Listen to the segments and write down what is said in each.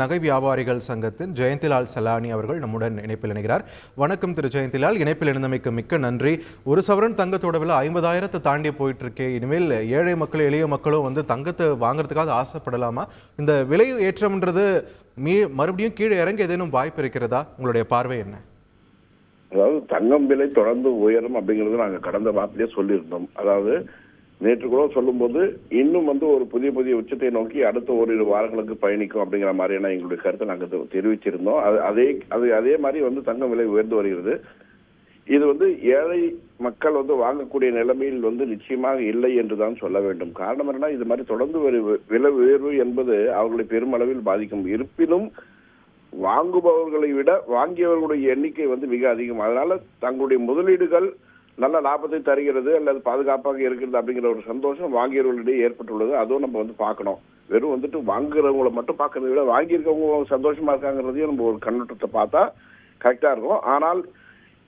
நகை வியாபாரிகள் சங்கத்தின் ஜெயந்திலால் சலானி அவர்கள் நம்முடன் இணைப்பில் இணைகிறார். வணக்கம் திரு ஜெயந்திலால், இணைப்பில் இணைந்தமைக்கு மிக்க நன்றி. ஒரு சவரன் தங்கத்தோட விலை 50,000 தாண்டி போயிட்டு இருக்கே. இனிமேல் ஏழை மக்கள் எளிய மக்களும் தங்கத்தை வாங்குறதுக்காக ஆசைப்படலாமா? இந்த விலை ஏற்றம்ன்றது மறுபடியும் கீழே இறங்க ஏதேனும் வாய்ப்பு இருக்கிறதா? உங்களுடைய பார்வை என்ன? அதாவது தங்கம் விலை தொடர்ந்து உயரும் அப்படிங்கிறது நாங்கள் கடந்த வாரத்திலே சொல்லியிருந்தோம். அதாவது நேற்று கூட சொல்லும்போது இன்னும் ஒரு புதிய உச்சத்தை நோக்கி அடுத்த ஓரிரு வாரங்களுக்கு பயணிக்கும் அப்படிங்கிற மாதிரியான எங்களுடைய கருத்தை நாங்கள் தெரிவிச்சிருந்தோம். அதே மாதிரி தங்கம் விலை உயர்ந்து வருகிறது. இது ஏழை மக்கள் வாங்கக்கூடிய நிலைமையில் நிச்சயமாக இல்லை என்றுதான் சொல்ல வேண்டும். காரணம் என்னன்னா, இது மாதிரி தொடர்ந்து விலை உயர்வு என்பது அவர்களை பெருமளவில் பாதிக்கும். இருப்பினும் வாங்குபவர்களை விட வாங்கியவர்களுடைய எண்ணிக்கை மிக அதிகம். அதனால தங்களுடைய முதலீடுகள் நல்ல லாபத்தை தருகிறது அல்லது பாதுகாப்பாக இருக்கிறது அப்படிங்கிற ஒரு சந்தோஷம் வாங்கியவர்களிடையே ஏற்பட்டுள்ளது. அதுவும் நம்ம பார்க்கணும். வெறும் வாங்குறவங்களை மட்டும் பார்க்கறதை விட வாங்கியிருக்கவங்க சந்தோஷமா இருக்காங்கிறதையும் நம்ம ஒரு கண்ணோட்டத்தை பார்த்தா கரெக்டா இருக்கும். ஆனால்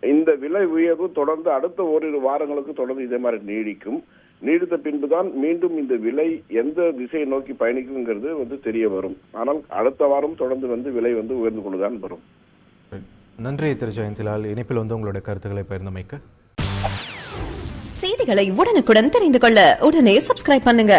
இந்த விலை உயர்வு தொடர்ந்து அடுத்த ஓரிரு வாரங்களுக்கு தொடர்ந்து இதே மாதிரி நீடித்த பின்புதான் மீண்டும் இந்த விலை எந்த திசையை நோக்கி பயணிக்குங்கிறது தெரிய வரும். ஆனால் அடுத்த வாரம் தொடர்ந்து விலை உயர்ந்து கொண்டுதான் வரும். நன்றி திரு ஜெயந்திலால், இணைப்பில் உங்களுடைய கருத்துக்களை பகிர்ந்தமைக்கு. செய்திகளை உடனுக்குடன் தெரிந்து கொள்ள உடனே சப்ஸ்கிரைப் பண்ணுங்க.